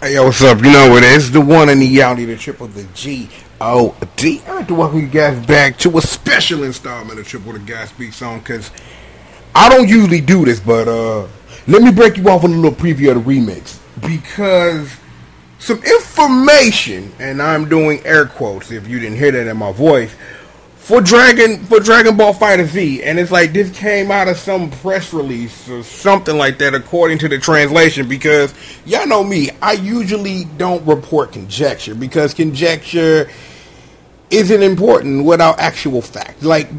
Hey, yo, what's up? You know what it is? The one and the only, the triple, the G.O.D. I'd like to welcome you guys back to a special installment of Triple the Guy Speaks On, because I don't usually do this, but let me break you off with a little preview of the remix, because some information, and I'm doing air quotes if you didn't hear that in my voice, for Dragon Ball FighterZ, and it's like this came out of some press release or something like that, according to the translation. Because y'all know me, I usually don't report conjecture, because conjecture isn't important without actual fact. Like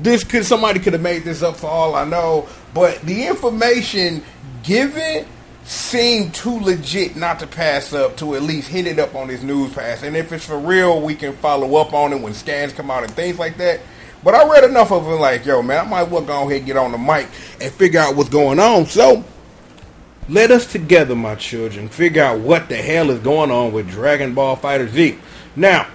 somebody could have made this up for all I know, but the information given seemed too legit not to pass up, to at least hit it up on this news pass. And if it's for real, we can follow up on it when scans come out and things like that. But I read enough of it like, yo, man, I might well go ahead and get on the mic and figure out what's going on. So, let us together, my children, figure out what the hell is going on with Dragon Ball FighterZ. Now,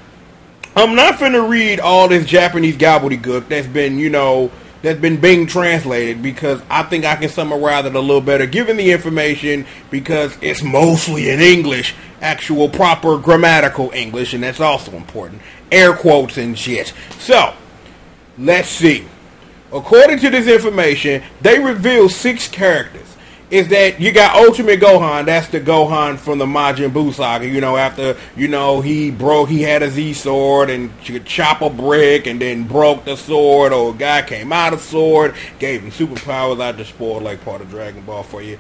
I'm not finna read all this Japanese gobbledygook that's been being translated, because I think I can summarize it a little better given the information, because it's mostly in English, actual proper grammatical English, and that's also important. Air quotes and shit. So, let's see. According to this information, they reveal 6 characters. Is that you got Ultimate Gohan? That's the Gohan from the Majin Buu saga. After he had a Z sword and could chop a brick and then broke the sword, or a guy came out of sword, gave him superpowers. I just spoiled like part of Dragon Ball for you,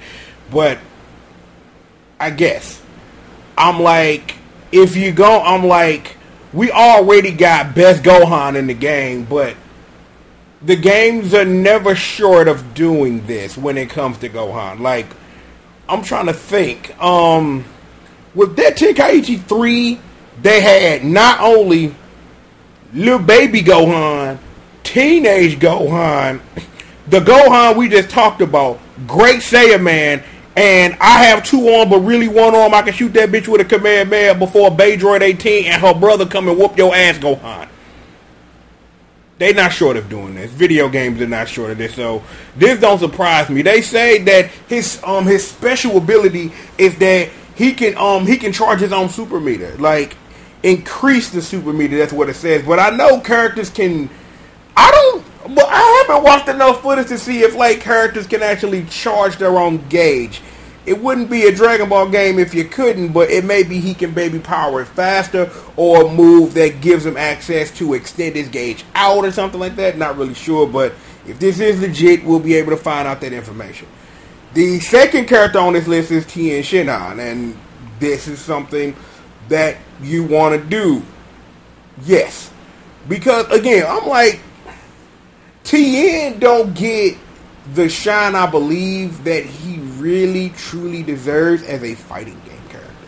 but I guess we already got best Gohan in the game, but the games are never short of doing this when it comes to Gohan. Like, I'm trying to think. With that Tenkaichi 3, they had not only little baby Gohan, teenage Gohan, the Gohan we just talked about, Great Saiyaman, and I have 2 arms but really 1 arm, I can shoot that bitch with a Kamehameha before Baydroid 18 and her brother come and whoop your ass, Gohan. They not short of doing this. Video games are not short of this, so this don't surprise me. They say that his special ability is that he can charge his own super meter, like increase the super meter. That's what it says. But I know characters can. But I haven't watched enough footage to see if characters can actually charge their own gauge. It wouldn't be a Dragon Ball game if you couldn't, but it may be he can baby power it faster, or a move that gives him access to extend his gauge out or something like that. Not really sure, but if this is legit, we'll be able to find out that information. The second character on this list is Tien Shinhan, and this is something that you want to do. Yes. Because, again, I'm like, Tien don't get the shine I believe that he really truly deserves as a fighting game character.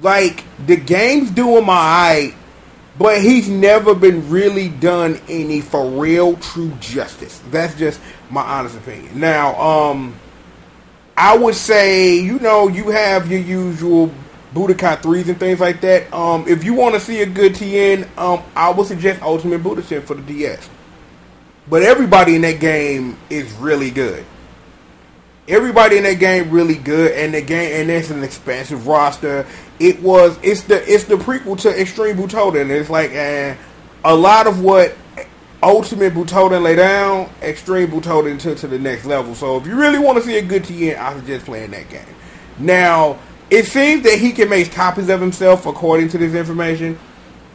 Like, the game's doing my eye, but he's never been really done any for real true justice. That's just my honest opinion. Now, I would say, you have your usual Budokai 3s and things like that. If you want to see a good Tien, I would suggest Ultimate Budokai for the DS. But everybody in that game is really good. Everybody in that game really good, and it's an expansive roster. It's the prequel to Extreme Butoden. It's like a lot of what Ultimate Butoden lay down, Extreme Butoden took to the next level. So if you really want to see a good Tien, I suggest playing that game. Now, it seems that he can make copies of himself according to this information.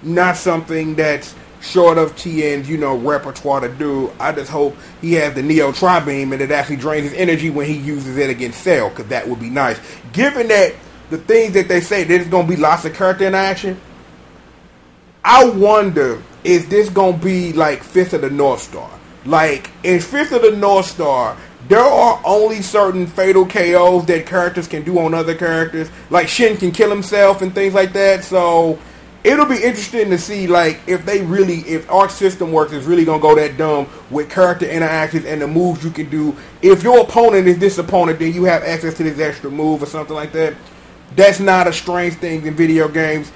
Not something that's short of Tien's, repertoire to do. I just hope he has the Neo Tri-Beam and it actually drains his energy when he uses it against Cell, because that would be nice. Given that the things that they say, there's going to be lots of character interaction, I wonder, is this going to be like Fist of the North Star? Like, in Fist of the North Star, there are only certain fatal KOs that characters can do on other characters. Like, Shin can kill himself and things like that, so it'll be interesting to see, if Arc System Works is really going to go that dumb with character interactions and the moves you can do. If your opponent is this opponent, then you have access to this extra move or something like that. That's not a strange thing in video games.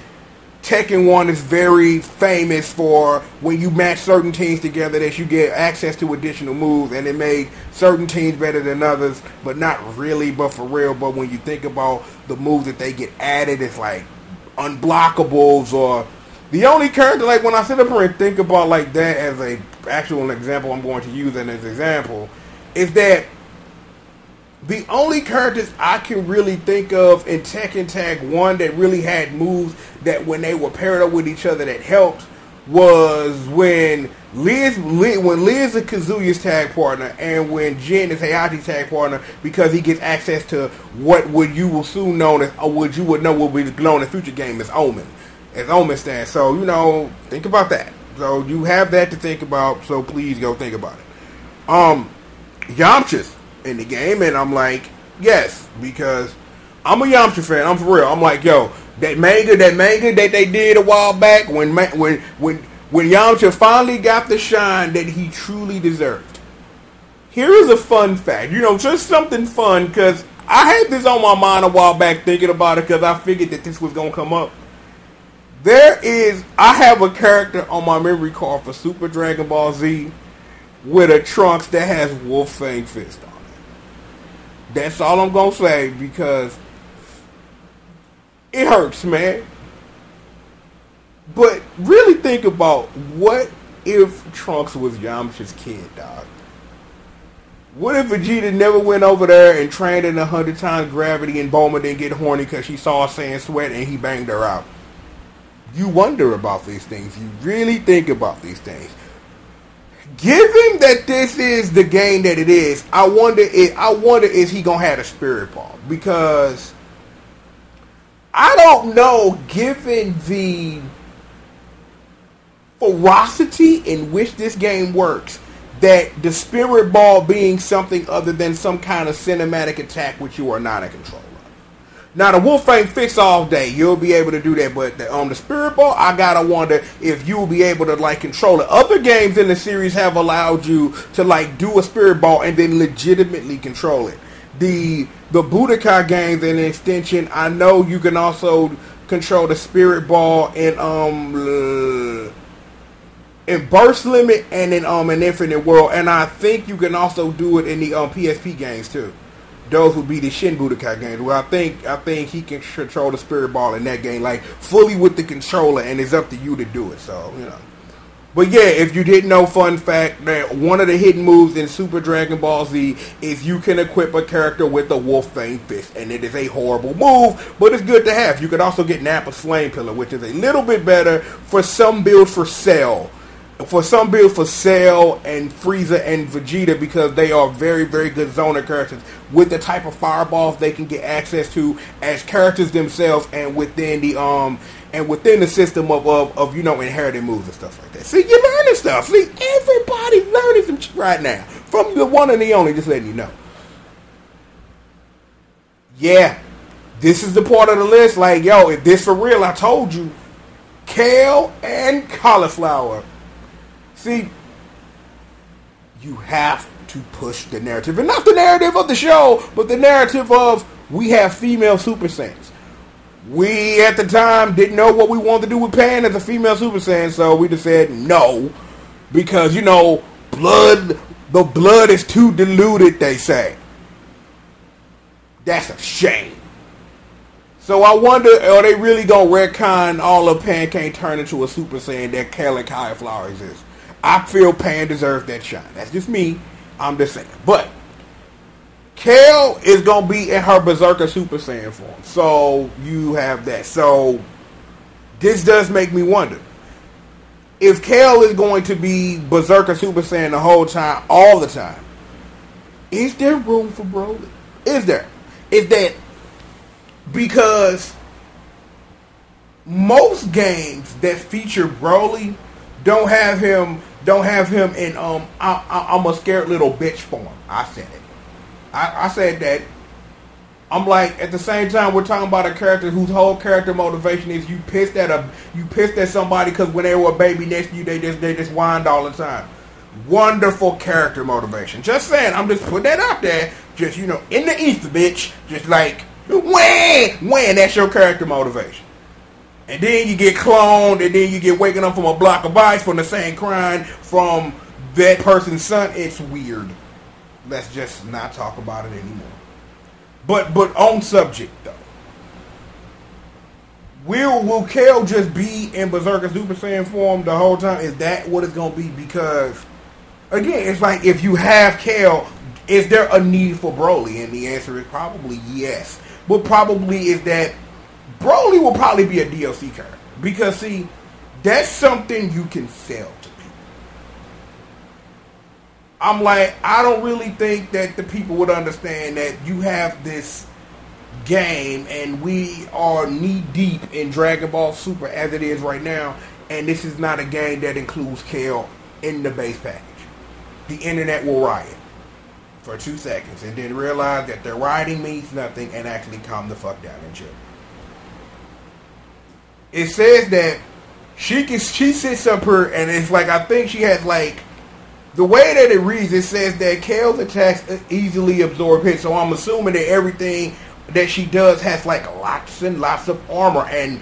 Tekken 1 is very famous for when you match certain teams together that you get access to additional moves, and it made certain teams better than others, but not really, but for real. But when you think about the moves that they get added, it's like unblockables, or the only character, like when I sit up here and think about like that as a actual example I'm going to use as an example, is that the only characters I can really think of in Tekken Tag 1 that really had moves that when they were paired up with each other that helped was when Liz is Kazuya's tag partner and when Jin is Hayachi's tag partner, because he gets access to what you will soon known as, or what you would know will be known in future game as Omen. As Omen stands. So, think about that. So you have that to think about, so please go think about it. Yamcha's in the game, and I'm like, yes, because I'm a Yamcha fan. I'm for real. I'm like, yo, that manga that they did a while back when Yamcha finally got the shine that he truly deserved. Here is a fun fact, just something fun, because I had this on my mind a while back thinking about it, because I figured that this was gonna come up. I have a character on my memory card for Super Dragon Ball Z with a Trunks that has Wolf Fang Fist on it. That's all I'm going to say, because it hurts, man. But really think about, what if Trunks was Yamcha's kid, dog? What if Vegeta never went over there and trained in 100 times gravity and Bulma didn't get horny because she saw Saiyan sweat and he banged her out? You wonder about these things. You really think about these things. Given that this is the game that it is, I wonder is he gonna have a spirit ball? Because I don't know, given the ferocity in which this game works, that the spirit ball being something other than some kind of cinematic attack which you are not in control of. Now, the Wolf Fang fix all day, you'll be able to do that, but on the Spirit Ball, I gotta wonder if you'll be able to, control it. Other games in the series have allowed you to, do a Spirit Ball and then legitimately control it. The Budokai games, in an extension, I know you can also control the Spirit Ball in Burst Limit and in an Infinite World, and I think you can also do it in the PSP games, too. Those would be the Shin Budokai games, where I think he can control the Spirit Ball in that game, fully with the controller, and it's up to you to do it. So, But yeah, if you didn't know, fun fact, that one of the hidden moves in Super Dragon Ball Z is you can equip a character with a Wolf Fang Fist, and it is a horrible move, but it's good to have. You could also get Nappa's Flame Pillar, which is a little bit better for some builds for Cell. For some builds for Cell and Frieza and Vegeta, because they are very, very good zoner characters with the type of fireballs they can get access to as characters themselves, and within the system of inherited moves and stuff like that. See, you're learning stuff. See, everybody's learning some shit right now from the one and the only. Just letting you know. Yeah, this is the part of the list. If this for real, I told you, kale and cauliflower. See, you have to push the narrative. And not the narrative of the show, but the narrative of, we have female Super Saiyans. We, at the time, didn't know what we wanted to do with Pan as a female Super Saiyan, so we just said no. Because, the blood is too diluted, they say. That's a shame. So I wonder, are they really going to retcon all of Pan can't turn into a Super Saiyan that Kale and Cauliflower exists? I feel Pan deserves that shine. That's just me. I'm just saying. But Kale is going to be in her Berserker Super Saiyan form. So you have that. So this does make me wonder. If Kale is going to be Berserker Super Saiyan the whole time, all the time, is there room for Broly? Is there? Is that because most games that feature Broly don't have him in I'm a scared little bitch form. I said it. I said that. I'm like, at the same time, we're talking about a character whose whole character motivation is you pissed at somebody because when they were a baby next to you, they just whined all the time. Wonderful character motivation. Just saying, I'm just putting that out there. Just, in the ether, bitch. Just when that's your character motivation. And then you get cloned, and then you get waking up from a block of ice from the same crime from that person's son. It's weird. Let's just not talk about it anymore. But on subject though. Will Kale just be in Berserker Super Saiyan form the whole time? Is that what it's gonna be? Because again, it's like if you have Kale, is there a need for Broly? And the answer is probably yes. But probably is that Broly will probably be a DLC character. Because see, that's something you can sell to people. I'm like, I don't really think that the people would understand that you have this game and we are knee deep in Dragon Ball Super as it is right now, and this is not a game that includes Kale in the base package. The internet will riot for 2 seconds and then realize that their rioting means nothing and actually calm the fuck down and chill. It says that she sits up here and it's like, I think she has like, the way that it reads, it says that Kale's attacks easily absorb hits. So I'm assuming that everything that she does has like lots and lots of armor. And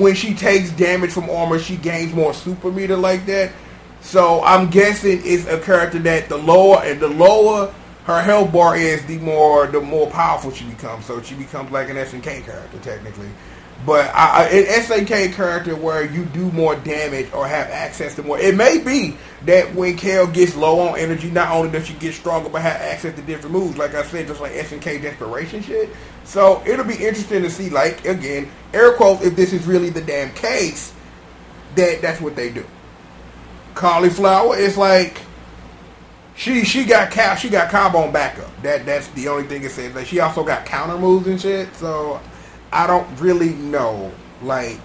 when she takes damage from armor, she gains more super meter like that. So I'm guessing it's a character that the lower her health bar is, the more powerful she becomes. So she becomes like an SNK character technically. But an SNK character where you do more damage or have access to more. It may be that when Kale gets low on energy, not only does she get stronger, but have access to different moves. Like I said, just like SNK desperation shit. So it'll be interesting to see, like, again, air quotes, if this is really the damn case, that's what they do. Cauliflower is like, she got combo on backup. That's the only thing it says. Like, she also got counter moves and shit. So I don't really know, like,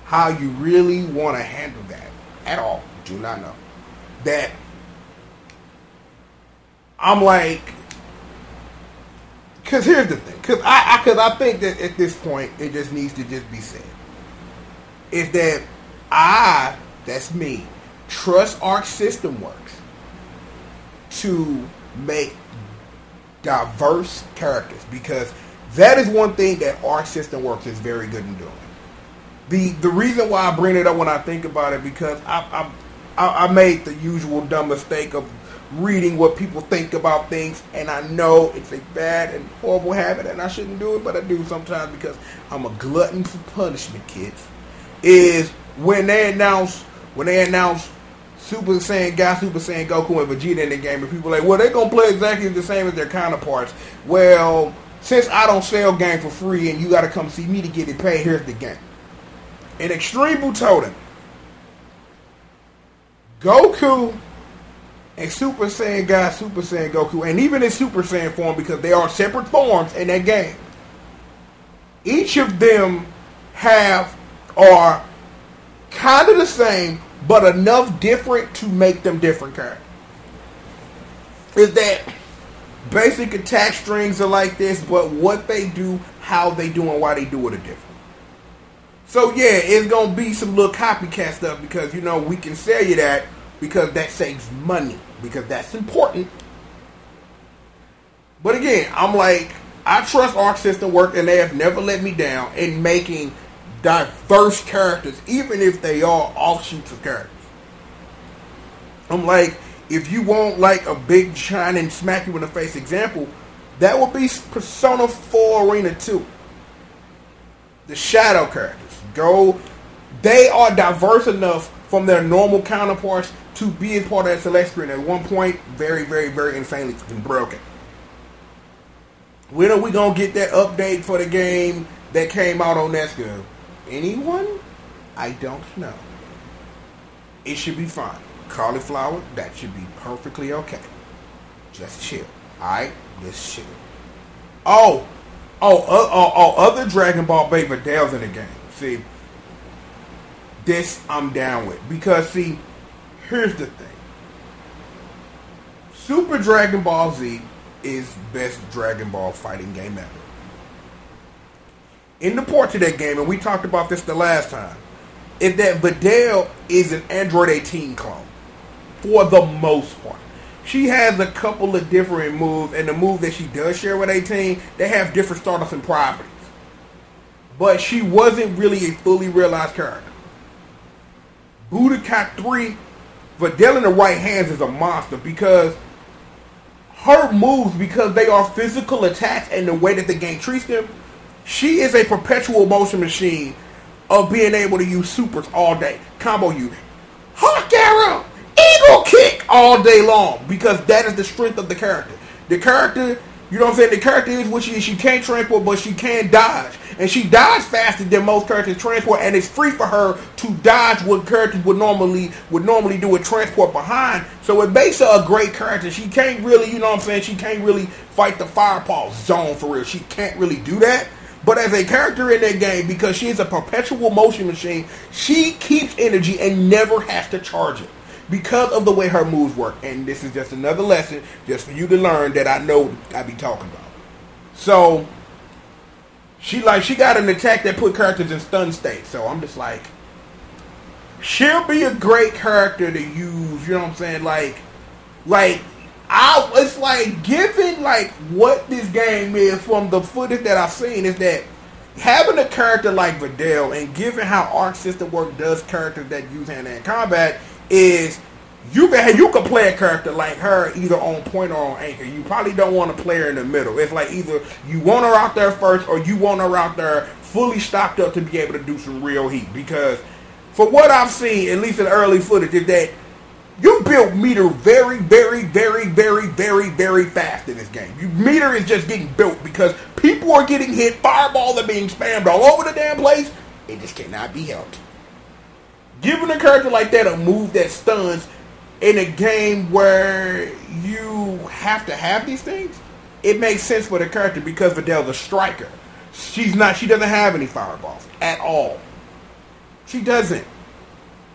how you really want to handle that at all. Do not know. That I'm like, because here's the thing, because I think that at this point it just needs to just be said, is that that's me, trust Arc System Works to make diverse characters, because that is one thing that Arc System Works is very good in doing. The reason why I bring it up when I think about it, because I made the usual dumb mistake of reading what people think about things, and I know it's a bad and horrible habit, and I shouldn't do it, but I do sometimes because I'm a glutton for punishment, kids. Is when they announce Super Saiyan God, Super Saiyan Goku, and Vegeta in the game, and people are like, well, they're gonna play exactly the same as their counterparts. Well, since I don't sell game for free and you gotta come see me to get it paid, here's the game. In Extreme Butoden, Goku and Super Saiyan God, Super Saiyan Goku, and even in Super Saiyan form, because they are separate forms in that game, each of them are kind of the same, but enough different to make them different characters. Is that basic attack strings are like this, but what they do, how they do, and why they do it are different. So yeah, it's gonna be some little copycat stuff, because we can sell you that because that saves money, because that's important. But again, I'm like, I trust Arc System Works, and they have never let me down in making diverse characters, even if they are offshoots of characters. I'm like, if you want like a big shine and smack you in the face example, that would be Persona 4 Arena 2. The shadow characters they are diverse enough from their normal counterparts to be as part of that select screen. At one point, very, very, very insanely broken. When are we gonna get that update for the game that came out on Nesco? Anyone? I don't know. It should be fine. Cauliflower, that should be perfectly okay. Just chill. Alright? Just chill. Other Dragon Ball Baby Vidal's in the game. See, this I'm down with. Because, see, here's the thing. Super Dragon Ball Z is best Dragon Ball fighting game ever. In the port to that game, and we talked about this the last time, is that Vidal is an Android 18 clone. For the most part. She has a couple of different moves, and the move that she does share with 18, they have different starters and properties. but she wasn't really a fully realized character. Budokai 3, Videl in the right hands is a monster because her moves, because they are physical attacks and the way that the game treats them, she is a perpetual motion machine of being able to use supers all day. Combo you. Hawk arrow! Eagle kick all day long because that is the strength of the character. The character, you know what I'm saying? The character is what she is. She can't transport, but she can dodge. And she dodges faster than most characters transport, and it's free for her to dodge what characters would normally do a transport behind. So it makes her a great character. She can't really, you know what I'm saying? She can't really fight the fireball zone for real. She can't really do that. But as a character in that game, because she is a perpetual motion machine, she keeps energy and never has to charge it because of the way her moves work. And this is just another lesson just for you to learn that I know I be talking about. So she got an attack that put characters in stun state. So I'm just like, she'll be a great character to use. You know what I'm saying? It's like, given like what this game is from the footage that I've seen, is that having a character like Videl, and given how Arc System Work does characters that use hand-to-hand combat, is you can play a character like her either on point or on anchor. You probably don't want to play her in the middle. It's like either you want her out there first or you want her out there fully stocked up to be able to do some real heat. Because for what I've seen, at least in the early footage, is that you build meter very, very, very, very, very, very fast in this game. Meter is just getting built because people are getting hit, fireballs are being spammed all over the damn place. It just cannot be helped. Giving a character like that a move that stuns in a game where you have to have these things, it makes sense for the character because Videl's a striker. She doesn't have any fireballs at all. She doesn't.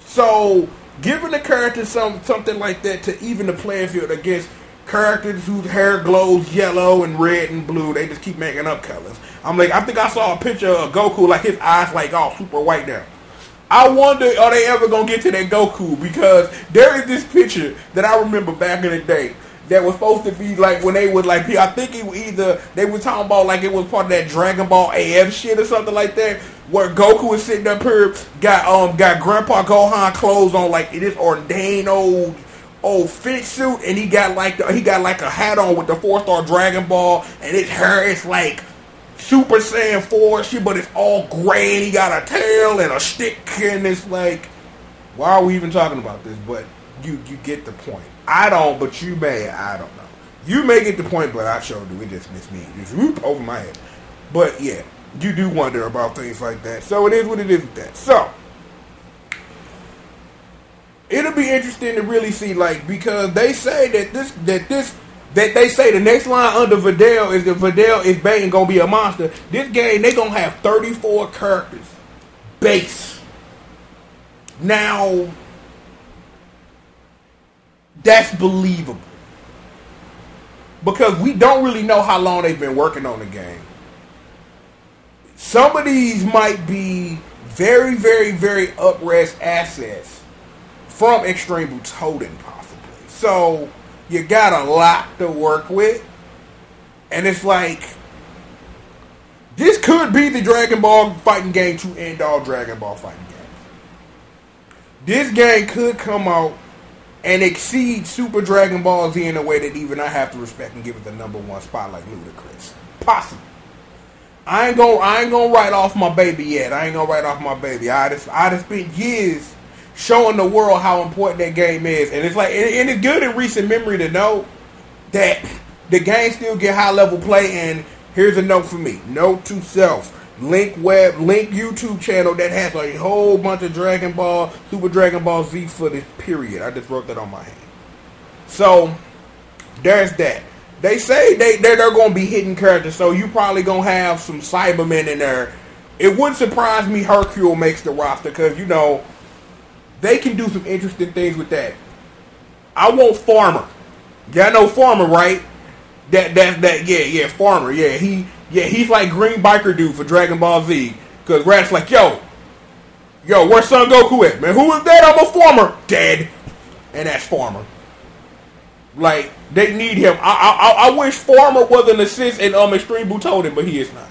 So giving the character something like that to even the playing field against characters whose hair glows yellow and red and blue, they just keep making up colors. I'm like, I think I saw a picture of Goku, like his eyes like all super white now. I wonder, are they ever going to get to that Goku? Because there is this picture that I remember back in the day that was supposed to be like when they would like, I think it was either, they were talking about like it was part of that Dragon Ball AF shit or something like that, where Goku was sitting up here, got Grandpa Gohan clothes on, like this ordained old fit suit, and he got like a hat on with the 4-star Dragon Ball, and his hair is like Super Saiyan 4 shit, but it's all gray, and he got a tail and a stick, and it's like, why are we even talking about this? But you get the point. I don't, but you may. I don't know. You may get the point, but I sure do. It just missed me. Just whoop over my head. But yeah, you do wonder about things like that. So it is what it is with that. So it'll be interesting to really see, like, because they say that they say the next line under Videl is that Videl is bang gonna be a monster. This game, they gonna have 34 characters base. Now that's believable because we don't really know how long they've been working on the game. Some of these might be very, very, very up-res assets from Extreme Butoden possibly. So you got a lot to work with. And it's like, this could be the Dragon Ball fighting game to end all Dragon Ball fighting games. This game could come out and exceed Super Dragon Ball Z in a way that even I have to respect and give it the #1 spot like Ludacris. Possible. I ain't gonna write off my baby yet. I just spent years showing the world how important that game is, and it's like, and it's good in recent memory to know that the game still get high level play. And here's a note for me: note to self. Link YouTube channel that has a whole bunch of Dragon Ball, Super Dragon Ball Z footage, period. I just wrote that on my hand. So there's that. They say they're going to be hidden characters, so you probably going to have some Cybermen in there. It wouldn't surprise me Hercule makes the roster, because, you know, they can do some interesting things with that. I want Farmer. Y'all know Farmer, right? Yeah, Farmer. Yeah, he's like Green Biker Dude for Dragon Ball Z. Because Rat's like, yo, where's Son Goku at, man? Who is that? I'm a Farmer. Dead. And that's Farmer. Like, they need him. I wish Farmer was an assist in Extreme Butoden, but he is not.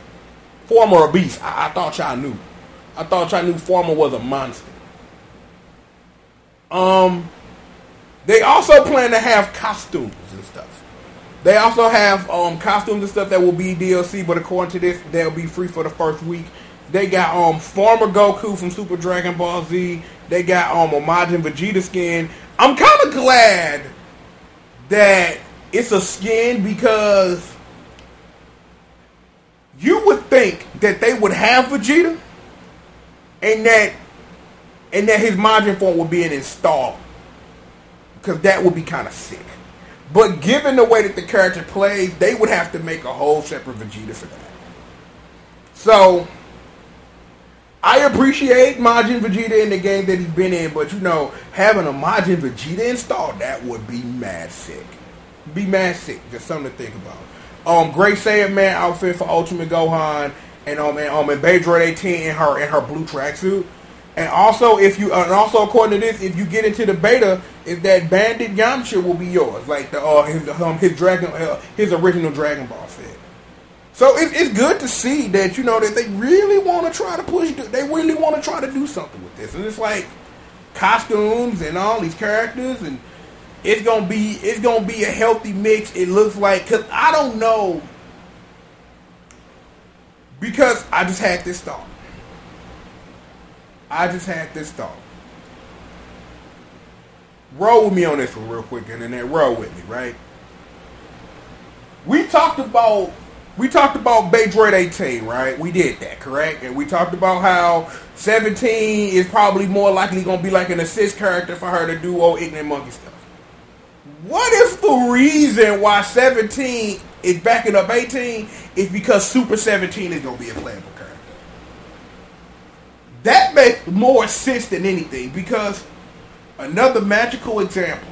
Former a beast. I thought y'all knew. I thought y'all knew Former was a monster. They also plan to have costumes and stuff. They also have costumes and stuff that will be DLC, but according to this, they'll be free for the first week. They got former Goku from Super Dragon Ball Z. They got a Majin Vegeta skin. I'm kind of glad that it's a skin because you would think that they would have Vegeta and that his Majin form would be an install, because that would be kind of sick. But given the way that the character plays, they would have to make a whole separate Vegeta for that. So I appreciate Majin Vegeta in the game that he's been in, but having a Majin Vegeta installed, that would be mad sick. Be mad sick. Just something to think about. Great Saiyan Man outfit for Ultimate Gohan, and Beidroid 18 in her blue tracksuit. And also, according to this, if you get into the beta, is that Bandit Yamcha will be yours, like his original Dragon Ball fit. So it's good to see that that they really want to try to push. They really want to try to do something with this, and it's like costumes and all these characters, and it's gonna be a healthy mix. It looks like, because I don't know, because I just had this thought. Roll with me on this one real quick, and then roll with me, right? We talked about Beidroid 18, right? We did that, correct? And we talked about how 17 is probably more likely going to be like an assist character for her to do old ignorant monkey stuff. What if the reason why 17 is backing up 18 is because Super 17 is going to be a playable character? That makes more sense than anything, because another magical example.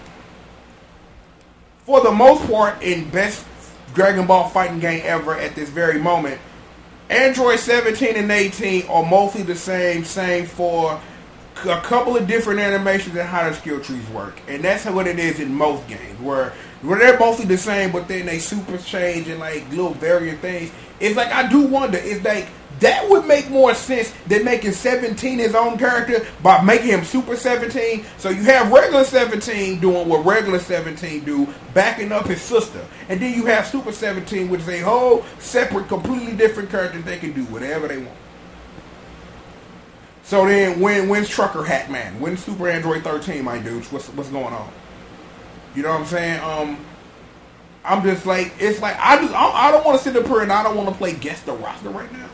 For the most part, in best Dragon Ball fighting game ever at this very moment, Android 17 and 18 are mostly the same for a couple of different animations and how their skill trees work. And that's what it is in most games, where they're mostly the same, but then they super change and like little variant things. It's like, I do wonder, it's like, that would make more sense than making 17 his own character by making him Super 17. So you have regular 17 doing what regular 17 do, backing up his sister. And then you have Super 17, which is a whole separate, completely different character. They can do whatever they want. So then, when's Trucker Hat Man? When's Super Android 13, my dudes? What's going on? You know what I'm saying? I'm just like, it's like, I don't want to sit up here and I don't want to play guess the roster right now.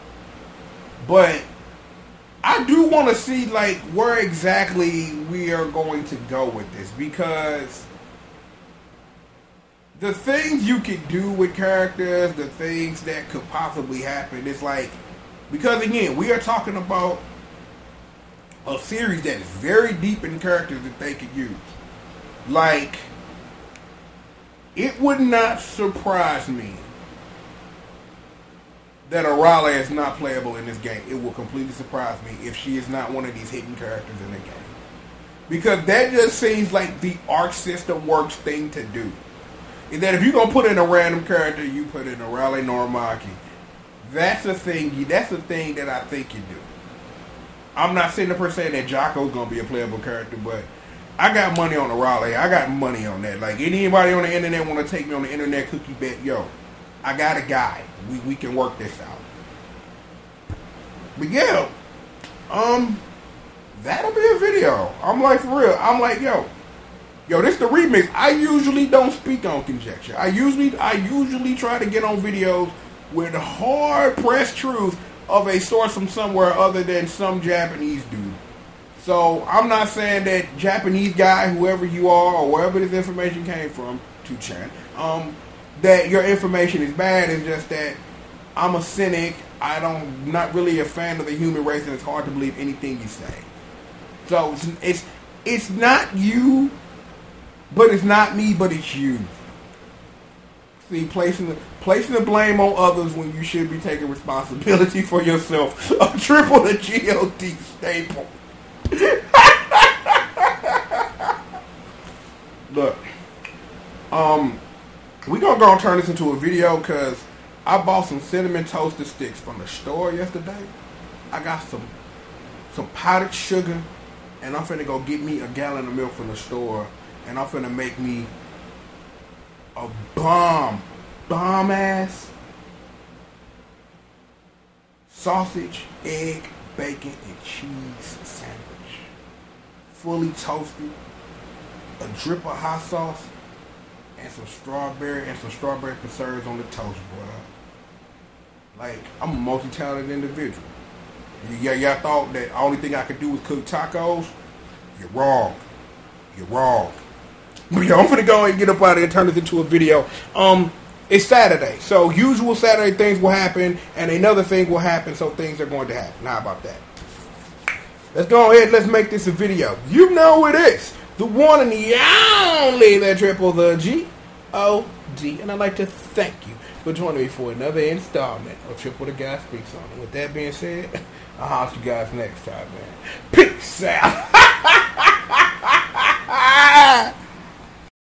But I do want to see like where exactly we are going to go with this, because the things you can do with characters, the things that could possibly happen, it's like, because again, we are talking about a series that is very deep in characters that they could use. Like, it would not surprise me that Arale is not playable in this game. It will completely surprise me if she is not one of these hidden characters in the game. Because that just seems like the Arc System Works thing to do. Is that if you're going to put in a random character, you put in Arale Norimaki. That's the thing that I think you do. I'm not sitting up here saying that Jocko's going to be a playable character, but I got money on Arale. I got money on that. Like, anybody on the internet want to take me on the internet cookie bet, yo, I got a guy. We can work this out. But yeah, that'll be a video. I'm like, for real. I'm like, yo, this the remix. I usually don't speak on conjecture. I usually try to get on videos with hard pressed truth of a source from somewhere other than some Japanese dude. So I'm not saying that Japanese guy, whoever you are, or wherever this information came from, 2chan, that your information is bad. It's just that I'm a cynic. I'm not really a fan of the human race, and it's hard to believe anything you say. So it's not you, but it's not me, but it's you. See, placing the blame on others when you should be taking responsibility for yourself. A triple the G.O.D. staple. Look, we're gonna go and turn this into a video, because I bought some cinnamon toasted sticks from the store yesterday. I got some powdered sugar, and I'm finna go get me a gallon of milk from the store, and I'm finna make me a bomb ass sausage, egg, bacon, and cheese sandwich. Fully toasted, a drip of hot sauce, and some strawberry preserves on the toast, bro. Like, I'm a multi-talented individual. Y'all thought that the only thing I could do was cook tacos? You're wrong. You're wrong. But yo, I'm finna go and get up out of here and turn this into a video. It's Saturday, so usual Saturday things will happen, and another thing will happen, so things are going to happen. How about that? Let's go ahead and let's make this a video. You know it is. The one and the only, that triple the G.O.D. And I'd like to thank you for joining me for another installment of Triple the Guy Speaks On. And with that being said, I'll holler at you guys next time, man. Peace out.